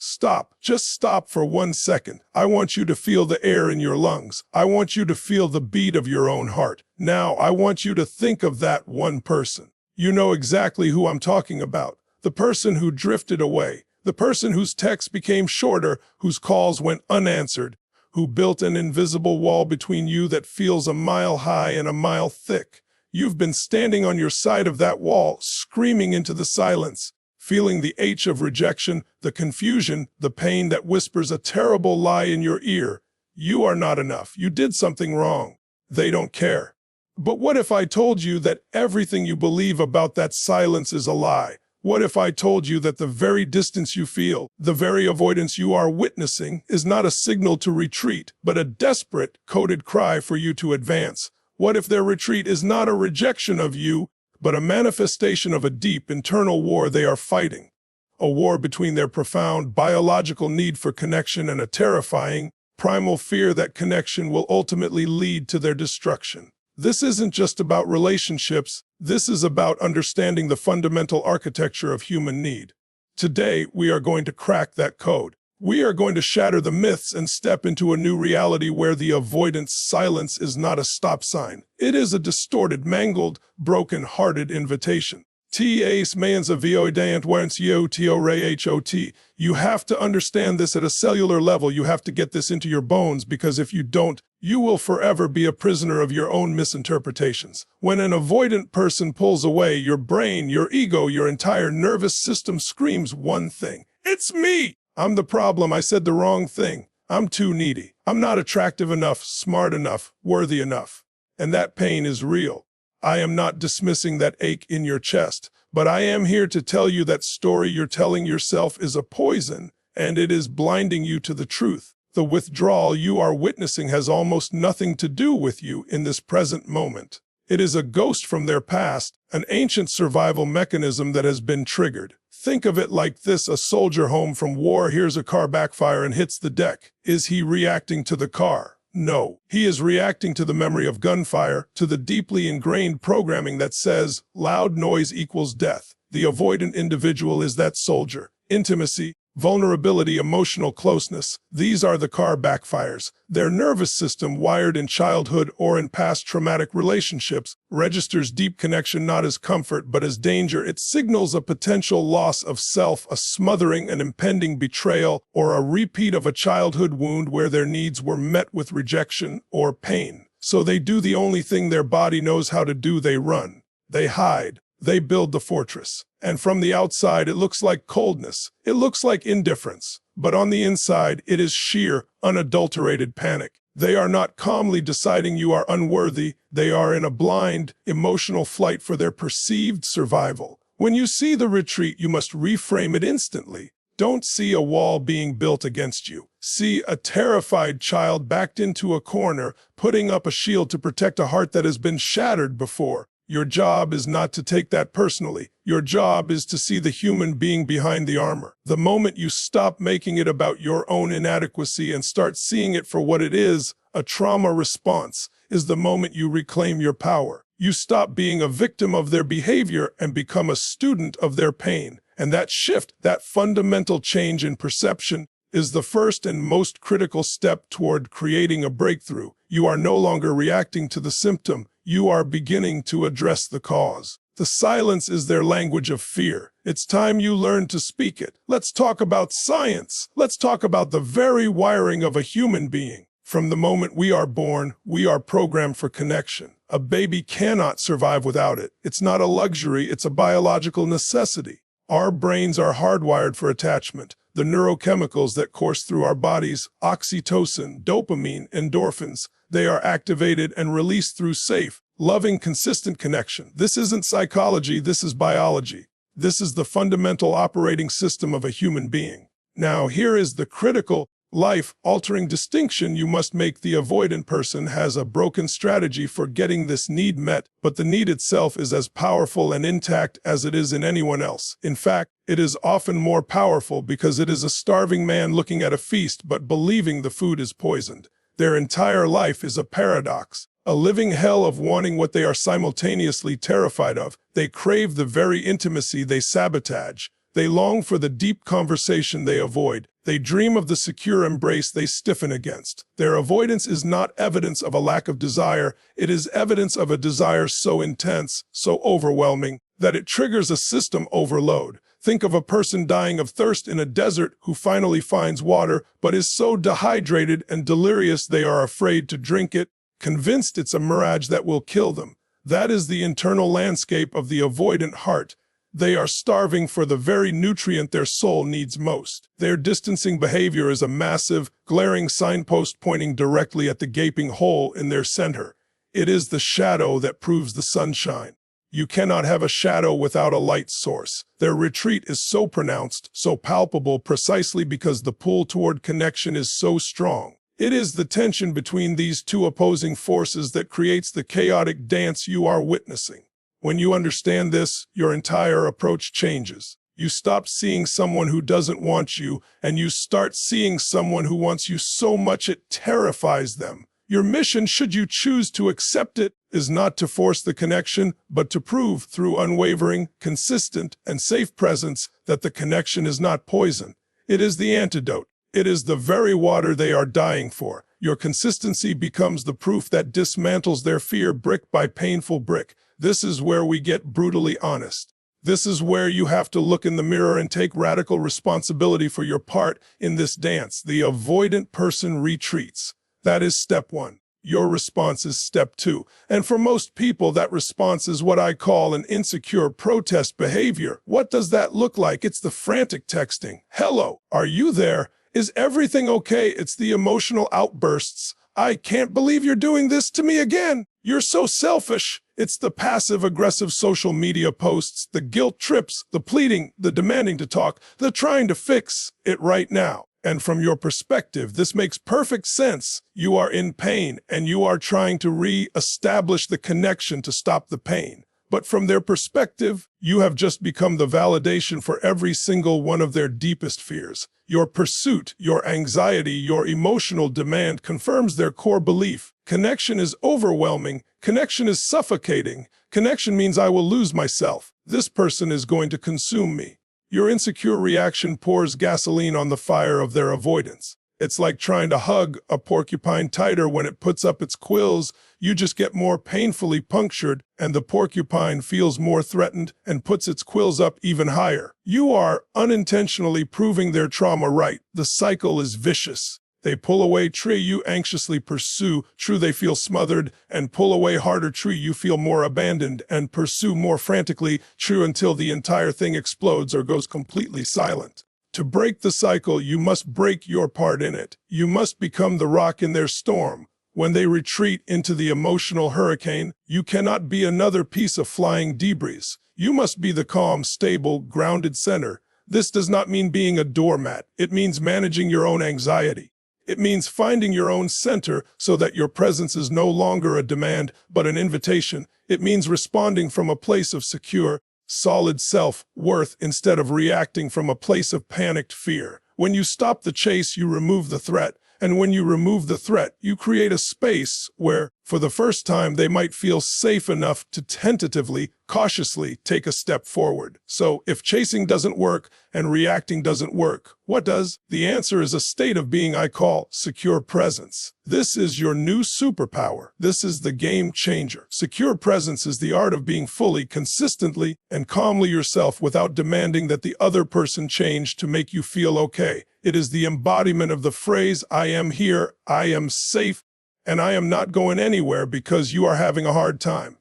Stop. Just stop for 1 second. I want you to feel the air in your lungs. I want you to feel the beat of your own heart. Now, I want you to think of that one person. You know exactly who I'm talking about. The person who drifted away. The person whose texts became shorter, whose calls went unanswered, who built an invisible wall between you that feels a mile high and a mile thick. You've been standing on your side of that wall, screaming into the silence, feeling the ache of rejection, the confusion, the pain that whispers a terrible lie in your ear. You are not enough. You did something wrong. They don't care. But what if I told you that everything you believe about that silence is a lie? What if I told you that the very distance you feel, the very avoidance you are witnessing, is not a signal to retreat, but a desperate, coded cry for you to advance? What if their retreat is not a rejection of you, but a manifestation of a deep internal war they are fighting? A war between their profound biological need for connection and a terrifying, primal fear that connection will ultimately lead to their destruction. This isn't just about relationships. This is about understanding the fundamental architecture of human need. Today, we are going to crack that code. We are going to shatter the myths and step into a new reality where the avoidance silence is not a stop sign. It is a distorted, mangled, broken-hearted invitation. T.A.S. Mayans Avoidant wants YOTORAHOT. You have to understand this at a cellular level. You have to get this into your bones, because if you don't, you will forever be a prisoner of your own misinterpretations. When an avoidant person pulls away, your brain, your ego, your entire nervous system screams one thing. It's me! I'm the problem. I said the wrong thing. I'm too needy. I'm not attractive enough, smart enough, worthy enough. And that pain is real. I am not dismissing that ache in your chest, but I am here to tell you that story you're telling yourself is a poison, and it is blinding you to the truth. The withdrawal you are witnessing has almost nothing to do with you in this present moment. It is a ghost from their past, an ancient survival mechanism that has been triggered. Think of it like this: a soldier home from war hears a car backfire and hits the deck. Is he reacting to the car? No. He is reacting to the memory of gunfire, to the deeply ingrained programming that says loud noise equals death. The avoidant individual is that soldier. Intimacy, vulnerability, emotional closeness. These are the car backfires. Their nervous system, wired in childhood or in past traumatic relationships, registers deep connection not as comfort but as danger. It signals a potential loss of self, a smothering, an impending betrayal, or a repeat of a childhood wound where their needs were met with rejection or pain. So they do the only thing their body knows how to do: they run, they hide, they build the fortress. And from the outside, it looks like coldness. It looks like indifference. But on the inside, it is sheer, unadulterated panic. They are not calmly deciding you are unworthy. They are in a blind, emotional flight for their perceived survival. When you see the retreat, you must reframe it instantly. Don't see a wall being built against you. See a terrified child backed into a corner, putting up a shield to protect a heart that has been shattered before. Your job is not to take that personally. Your job is to see the human being behind the armor. The moment you stop making it about your own inadequacy and start seeing it for what it is, a trauma response, is the moment you reclaim your power. You stop being a victim of their behavior and become a student of their pain. And that shift, that fundamental change in perception, is the first and most critical step toward creating a breakthrough. You are no longer reacting to the symptom. You are beginning to address the cause. The silence is their language of fear. It's time you learn to speak it. Let's talk about science. Let's talk about the very wiring of a human being. From the moment we are born, we are programmed for connection. A baby cannot survive without it. It's not a luxury, it's a biological necessity. Our brains are hardwired for attachment. The neurochemicals that course through our bodies, oxytocin, dopamine, endorphins, they are activated and released through safe, loving, consistent connection. This isn't psychology, this is biology. This is the fundamental operating system of a human being. Now, here is the critical, life-altering distinction you must make. The avoidant person has a broken strategy for getting this need met, but the need itself is as powerful and intact as it is in anyone else. In fact, it is often more powerful because it is a starving man looking at a feast but believing the food is poisoned. Their entire life is a paradox, a living hell of wanting what they are simultaneously terrified of. They crave the very intimacy they sabotage. They long for the deep conversation they avoid. They dream of the secure embrace they stiffen against. Their avoidance is not evidence of a lack of desire. It is evidence of a desire so intense, so overwhelming, that it triggers a system overload. Think of a person dying of thirst in a desert who finally finds water, but is so dehydrated and delirious they are afraid to drink it, convinced it's a mirage that will kill them. That is the internal landscape of the avoidant heart. They are starving for the very nutrient their soul needs most. Their distancing behavior is a massive, glaring signpost pointing directly at the gaping hole in their center. It is the shadow that proves the sunshine. You cannot have a shadow without a light source. Their retreat is so pronounced, so palpable, precisely because the pull toward connection is so strong. It is the tension between these two opposing forces that creates the chaotic dance you are witnessing. When you understand this, your entire approach changes. You stop seeing someone who doesn't want you, and you start seeing someone who wants you so much it terrifies them. Your mission, should you choose to accept it, is not to force the connection, but to prove through unwavering, consistent, and safe presence that the connection is not poison. It is the antidote. It is the very water they are dying for. Your consistency becomes the proof that dismantles their fear brick by painful brick. This is where we get brutally honest. This is where you have to look in the mirror and take radical responsibility for your part in this dance. The avoidant person retreats. That is step one. Your response is step two. And for most people, that response is what I call an insecure protest behavior. What does that look like? It's the frantic texting. Hello, are you there? Is everything okay? It's the emotional outbursts. I can't believe you're doing this to me again. You're so selfish. It's the passive-aggressive social media posts, the guilt trips, the pleading, the demanding to talk, the trying to fix it right now. And from your perspective, this makes perfect sense. You are in pain, and you are trying to re-establish the connection to stop the pain. But from their perspective, you have just become the validation for every single one of their deepest fears. Your pursuit, your anxiety, your emotional demand confirms their core belief. Connection is overwhelming. Connection is suffocating. Connection means I will lose myself. This person is going to consume me. Your insecure reaction pours gasoline on the fire of their avoidance. It's like trying to hug a porcupine tighter. When it puts up its quills, you just get more painfully punctured, and the porcupine feels more threatened and puts its quills up even higher. You are unintentionally proving their trauma right. The cycle is vicious. They pull away, tree, you anxiously pursue, true, they feel smothered, and pull away harder, tree, you feel more abandoned, and pursue more frantically, true, until the entire thing explodes or goes completely silent. To break the cycle, you must break your part in it. You must become the rock in their storm. When they retreat into the emotional hurricane, you cannot be another piece of flying debris. You must be the calm, stable, grounded center. This does not mean being a doormat. It means managing your own anxiety. It means finding your own center so that your presence is no longer a demand, but an invitation. It means responding from a place of secure, solid self-worth instead of reacting from a place of panicked fear. When you stop the chase, you remove the threat. And when you remove the threat, you create a space where, for the first time, they might feel safe enough to tentatively, cautiously take a step forward. So, if chasing doesn't work and reacting doesn't work, what does? The answer is a state of being I call secure presence. This is your new superpower. This is the game changer. Secure presence is the art of being fully, consistently, and calmly yourself without demanding that the other person change to make you feel okay. It is the embodiment of the phrase, I am here, I am safe, and I am not going anywhere because you are having a hard time.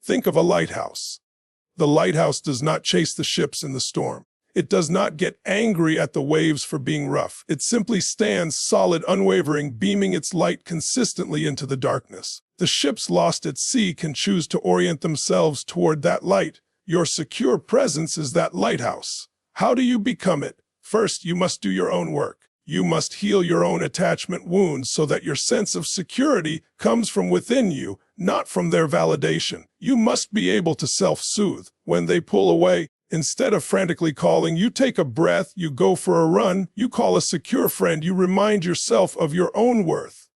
Think of a lighthouse. The lighthouse does not chase the ships in the storm. It does not get angry at the waves for being rough. It simply stands solid, unwavering, beaming its light consistently into the darkness. The ships lost at sea can choose to orient themselves toward that light. Your secure presence is that lighthouse. How do you become it? First, you must do your own work. You must heal your own attachment wounds so that your sense of security comes from within you, not from their validation. You must be able to self-soothe. When they pull away, instead of frantically calling, you take a breath, you go for a run, you call a secure friend, you remind yourself of your own worth.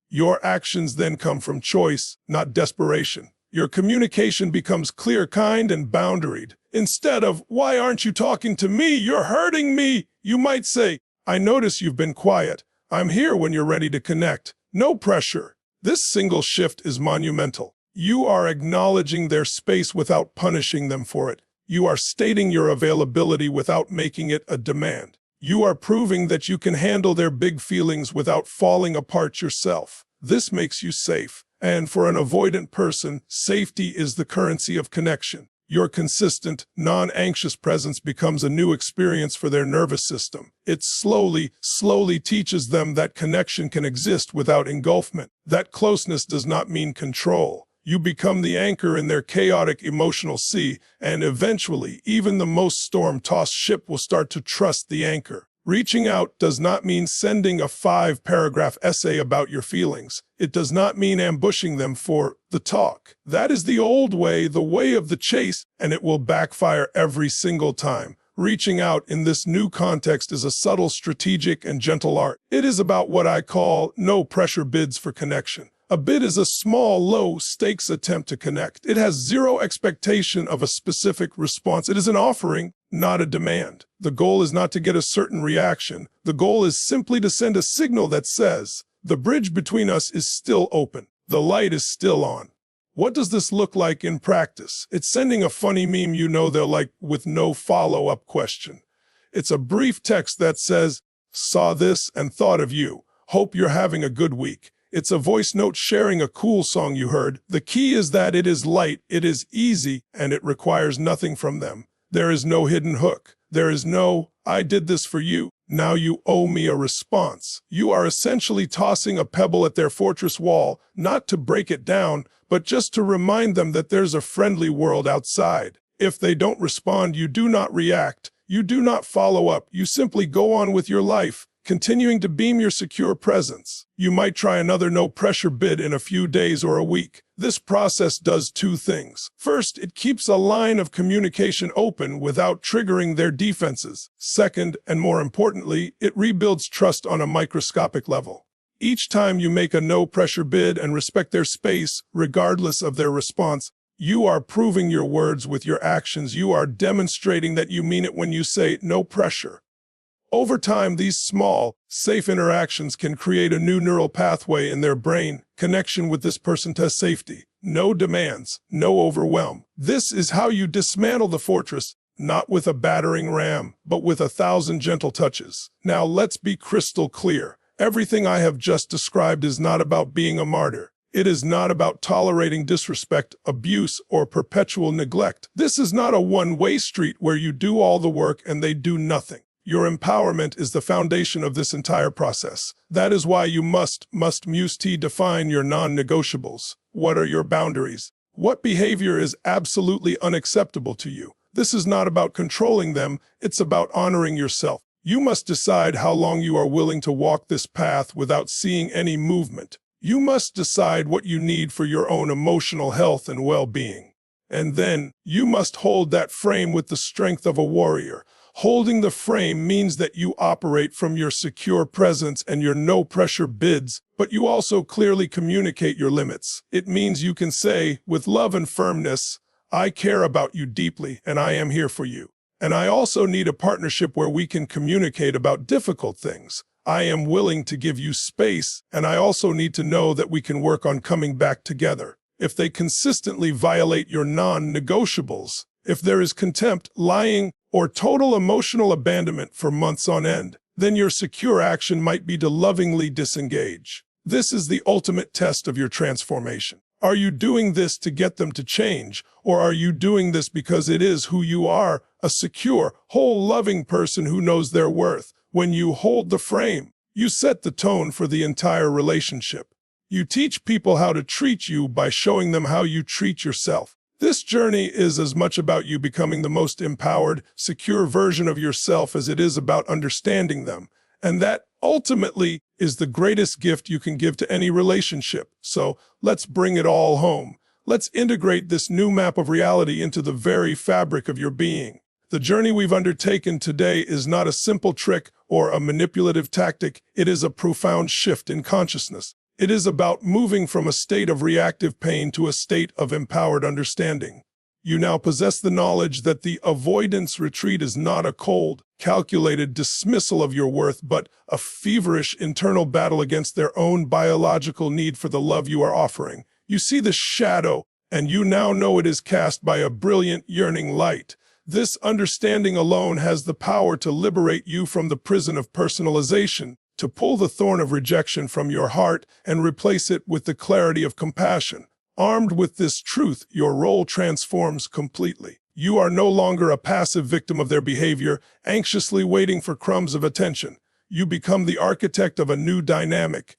Your actions then come from choice, not desperation. Your communication becomes clear, kind, and boundaried. Instead of, "Why aren't you talking to me? You're hurting me," you might say, "I notice you've been quiet. I'm here when you're ready to connect." No pressure. This single shift is monumental. You are acknowledging their space without punishing them for it. You are stating your availability without making it a demand. You are proving that you can handle their big feelings without falling apart yourself. This makes you safe. And for an avoidant person, safety is the currency of connection. Your consistent, non-anxious presence becomes a new experience for their nervous system. It slowly teaches them that connection can exist without engulfment. That closeness does not mean control. You become the anchor in their chaotic emotional sea, and eventually, even the most storm-tossed ship will start to trust the anchor. Reaching out does not mean sending a 5-paragraph essay about your feelings. It does not mean ambushing them for the talk. That is the old way, the way of the chase, and it will backfire every single time. Reaching out in this new context is a subtle, strategic, and gentle art. It is about what I call no-pressure bids for connection. A bid is a small, low-stakes attempt to connect. It has zero expectation of a specific response. It is an offering, not a demand. The goal is not to get a certain reaction. The goal is simply to send a signal that says, the bridge between us is still open. The light is still on. What does this look like in practice? It's sending a funny meme they'll like with no follow-up question. It's a brief text that says, "Saw this and thought of you. Hope you're having a good week." It's a voice note sharing a cool song you heard. The key is that it is light, it is easy, and it requires nothing from them. There is no hidden hook. There is no, "I did this for you. Now you owe me a response." You are essentially tossing a pebble at their fortress wall, not to break it down, but just to remind them that there's a friendly world outside. If they don't respond, you do not react. You do not follow up. You simply go on with your life, continuing to beam your secure presence. You might try another no-pressure bid in a few days or a week. This process does two things. First, it keeps a line of communication open without triggering their defenses. Second, and more importantly, it rebuilds trust on a microscopic level. Each time you make a no-pressure bid and respect their space, regardless of their response, you are proving your words with your actions. You are demonstrating that you mean it when you say no pressure. Over time, these small, safe interactions can create a new neural pathway in their brain. Connection with this person to safety. No demands, no overwhelm. This is how you dismantle the fortress, not with a battering ram, but with 1,000 gentle touches. Now let's be crystal clear. Everything I have just described is not about being a martyr. It is not about tolerating disrespect, abuse, or perpetual neglect. This is not a one-way street where you do all the work and they do nothing. Your empowerment is the foundation of this entire process. That is why you must define your non-negotiables. What are your boundaries? What behavior is absolutely unacceptable to you? This is not about controlling them, it's about honoring yourself. You must decide how long you are willing to walk this path without seeing any movement. You must decide what you need for your own emotional health and well-being. And then, you must hold that frame with the strength of a warrior. Holding the frame means that you operate from your secure presence and your no-pressure bids, but you also clearly communicate your limits. It means you can say, with love and firmness, "I care about you deeply, and I am here for you. And I also need a partnership where we can communicate about difficult things. I am willing to give you space, and I also need to know that we can work on coming back together." If they consistently violate your non-negotiables, if there is contempt, lying, or total emotional abandonment for months on end, then your secure action might be to lovingly disengage. This is the ultimate test of your transformation. Are you doing this to get them to change, or are you doing this because it is who you are, a secure, whole, loving person who knows their worth? When you hold the frame, you set the tone for the entire relationship. You teach people how to treat you by showing them how you treat yourself. This journey is as much about you becoming the most empowered, secure version of yourself as it is about understanding them. And that, ultimately, is the greatest gift you can give to any relationship. So, let's bring it all home. Let's integrate this new map of reality into the very fabric of your being. The journey we've undertaken today is not a simple trick or a manipulative tactic. It is a profound shift in consciousness. It is about moving from a state of reactive pain to a state of empowered understanding. You now possess the knowledge that the avoidance retreat is not a cold, calculated dismissal of your worth, but a feverish internal battle against their own biological need for the love you are offering. You see the shadow, and you now know it is cast by a brilliant, yearning light. This understanding alone has the power to liberate you from the prison of personalization, to pull the thorn of rejection from your heart and replace it with the clarity of compassion. Armed with this truth, your role transforms completely. You are no longer a passive victim of their behavior, anxiously waiting for crumbs of attention. You become the architect of a new dynamic.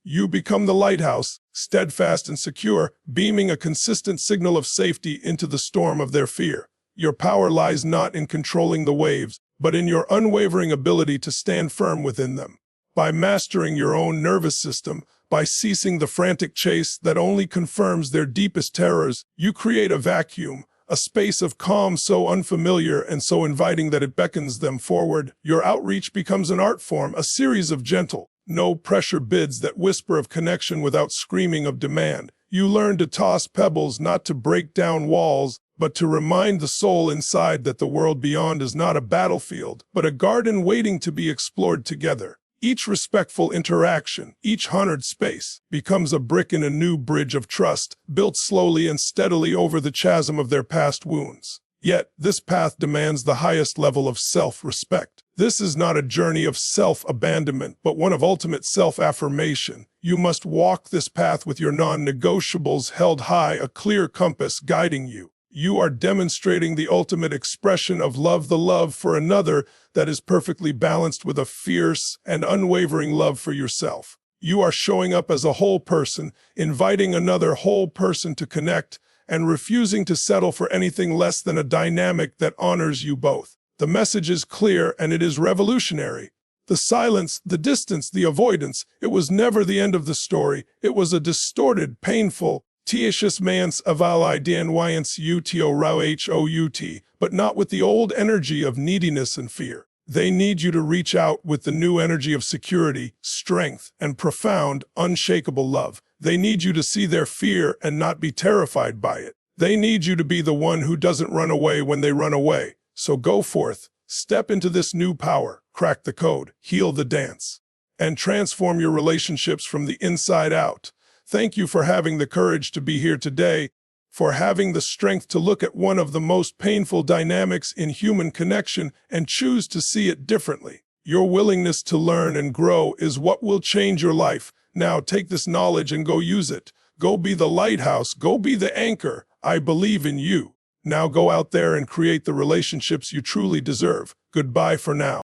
You become the lighthouse, steadfast and secure, beaming a consistent signal of safety into the storm of their fear. Your power lies not in controlling the waves, but in your unwavering ability to stand firm within them. By mastering your own nervous system, by ceasing the frantic chase that only confirms their deepest terrors, you create a vacuum, a space of calm so unfamiliar and so inviting that it beckons them forward. Your outreach becomes an art form, a series of gentle, no-pressure bids that whisper of connection without screaming of demand. You learn to toss pebbles not to break down walls, but to remind the soul inside that the world beyond is not a battlefield, but a garden waiting to be explored together. Each respectful interaction, each honored space, becomes a brick in a new bridge of trust, built slowly and steadily over the chasm of their past wounds. Yet, this path demands the highest level of self-respect. This is not a journey of self-abandonment, but one of ultimate self-affirmation. You must walk this path with your non-negotiables held high, a clear compass guiding you. You are demonstrating the ultimate expression of love, the love for another that is perfectly balanced with a fierce and unwavering love for yourself. You are showing up as a whole person, inviting another whole person to connect, and refusing to settle for anything less than a dynamic that honors you both. The message is clear, and it is revolutionary. The silence, the distance, the avoidance, it was never the end of the story. It was a distorted, painful, teacious man's avalidnYance uto rau hout, but not with the old energy of neediness and fear. They need you to reach out with the new energy of security, strength, and profound, unshakable love. They need you to see their fear and not be terrified by it. They need you to be the one who doesn't run away when they run away. So go forth, step into this new power, crack the code, heal the dance, and transform your relationships from the inside out. Thank you for having the courage to be here today, for having the strength to look at one of the most painful dynamics in human connection and choose to see it differently. Your willingness to learn and grow is what will change your life. Now take this knowledge and go use it. Go be the lighthouse. Go be the anchor. I believe in you. Now go out there and create the relationships you truly deserve. Goodbye for now.